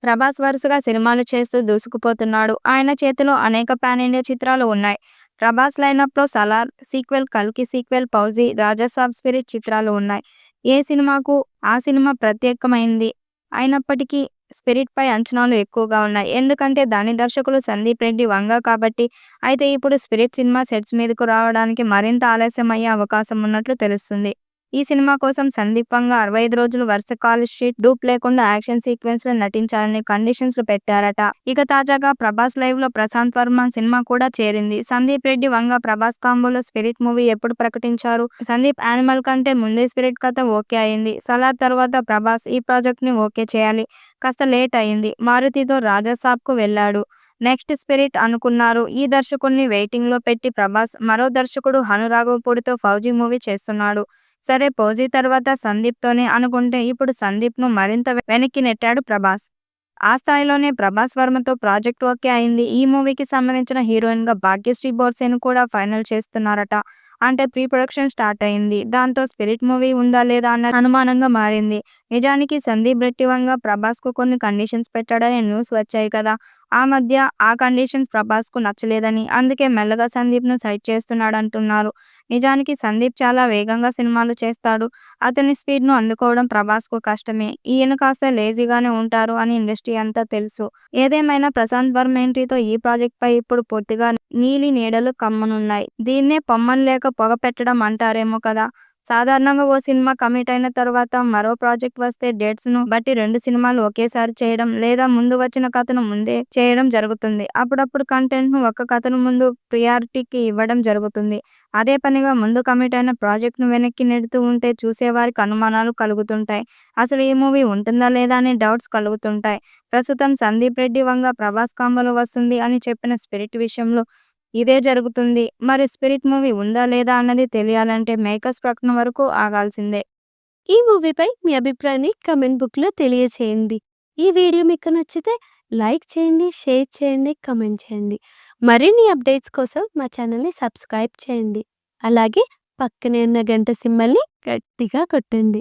ప్రభాస్ వరుసగా సినిమాలు చేస్తూ దూసుకుపోతున్నాడు. ఆయన చేతిలో అనేక పాన్ ఇండియా చిత్రాలు ఉన్నాయి. ప్రభాస్ లైనప్‌లో 'సలార్' సీక్వెల్, 'కల్కి' సీక్వెల్, 'ఫౌజీ', 'రాజాసాబ్', 'స్పిరిట్' చిత్రాలు ఉన్నాయి. ఏ సినిమాకు ఆ సినిమా ప్రత్యేకమైంది అయినప్పటికీ 'స్పిరిట్'పై అంచనాలు ఎక్కువగా ఉన్నాయి. ఎందుకంటే దాని దర్శకులు సందీప్ రెడ్డి వంగ కాబట్టి. అయితే ఇప్పుడు 'స్పిరిట్' సినిమా సెట్స్ మీదకు రావడానికి మరింత ఆలస్యం అయ్యే అవకాశం ఉన్నట్లు తెలుస్తుంది. ఈ సినిమా కోసం సందీప్ వంగ 65 రోజులు వరుస కాల్ షీట్, డూప్ లేకుండా యాక్షన్ సీక్వెన్స్‌లో నటించాలని కండిషన్స్‌లు పెట్టారట. ఇక తాజాగా ప్రభాస్ లైవ్‌లో ప్రశాంత్ వర్మ సినిమా కూడా చేరింది. సందీప్ రెడ్డి వంగ ప్రభాస్ కాంబోలో 'స్పిరిట్' మూవీ ఎప్పుడు ప్రకటించారు? సందీప్ 'యానిమల్' కంటే ముందే 'స్పిరిట్' కథ ఓకే అయింది. 'సలార్' తర్వాత ప్రభాస్ ఈ ప్రాజెక్ట్‌ని ఓకే చేయాలి. కాస్త లేట్ అయింది. మారుతితో 'రాజాసాబ్'కు వెళ్లాడు. నెక్స్ట్ 'స్పిరిట్' అనుకున్నారు. ఈ దర్శకుడిని వెయిటింగ్‌లో పెట్టి ప్రభాస్ మరో దర్శకుడు హను రాఘవపూడితో 'ఫౌజీ' మూవీ చేస్తున్నాడు. సరే 'ఫౌజీ' తర్వాత సందీప్‌తోనే అనుకుంటే ఇప్పుడు సందీప్‌ను మరింత వెనక్కి నెట్టాడు ప్రభాస్. ఆ స్థాయిలోనే ప్రభాస్ వర్మతో ప్రాజెక్ట్ ఓకే అయింది. ఈ మూవీకి సంబంధించిన హీరోయిన్‌గా భాగ్యశ్రీ బోర్సేను కూడా ఫైనల్ చేస్తున్నారట. అంటే ప్రీ ప్రొడక్షన్ స్టార్ట్ అయింది. దాంతో 'స్పిరిట్' మూవీ ఉందా లేదా అన్నది అనుమానంగా మారింది. నిజానికి సందీప్ రెడ్డి వంగ ప్రభాస్‌కు కొన్ని కండిషన్స్ పెట్టాడని న్యూస్ వచ్చాయి కదా. ఆ మధ్య ఆ కండిషన్స్ ప్రభాస్‌కు నచ్చలేదని, అందుకే మెల్లగా సందీప్‌ను సైడ్ చేస్తున్నాడంటున్నారు. నిజానికి సందీప్ చాలా వేగంగా సినిమాలు చేస్తాడు. అతని స్పీడ్‌ను అందుకోవడం ప్రభాస్‌కు కష్టమే. ఈయన కాస్త లేజీగానే ఉంటారు అని ఇండస్ట్రీ అంతా తెలుసు. ఏదేమైనా ప్రశాంత్ వర్మ ఎంట్రీతో ఈ ప్రాజెక్ట్‌పై ఇప్పుడు పూర్తిగా నీలి నీడలు కమ్మనున్నాయి. దీన్నే పొమ్మనలేక పొగ పెట్టడం అంటారేమో కదా. సాధారణంగా ఓ సినిమా కమిట్ అయిన తర్వాత మరో ప్రాజెక్ట్ వస్తే డేట్స్‌ను బట్టి 2 సినిమాలు ఒకేసారి చేయడం లేదా ముందు వచ్చిన కథను ముందే చేయడం జరుగుతుంది. అప్పుడప్పుడు కంటెంట్‌ను ఒక కథను ముందు ప్రియారిటీకి ఇవ్వడం జరుగుతుంది. అదే పనిగా ముందు కమిట్ అయిన ప్రాజెక్ట్‌ను వెనక్కి నెడుతూ ఉంటే చూసేవారికి అనుమానాలు కలుగుతుంటాయి. అసలు ఈ మూవీ ఉంటుందా లేదా అనే డౌట్స్ కలుగుతుంటాయి. ప్రస్తుతం సందీప్ రెడ్డి వంగ ప్రభాస్ కాంబోలో వస్తుంది అని చెప్పిన 'స్పిరిట్' విషయంలో ఇదే జరుగుతుంది. మరి 'స్పిరిట్' మూవీ ఉందా లేదా అన్నది తెలియాలంటే మేకర్స్ ప్రకటన వరకు ఆగాల్సిందే. ఈ మూవీపై మీ అభిప్రాయాన్ని కామెంట్ బుక్‌లో తెలియచేయండి. ఈ వీడియో మీకు నచ్చితే లైక్ చేయండి, షేర్ చేయండి, కామెంట్ చేయండి. మరిన్ని అప్డేట్స్ కోసం మా ఛానల్‌ని సబ్స్క్రైబ్ చేయండి. అలాగే పక్కనే ఉన్న గంట సింబల్‌ని గట్టిగా కొట్టండి.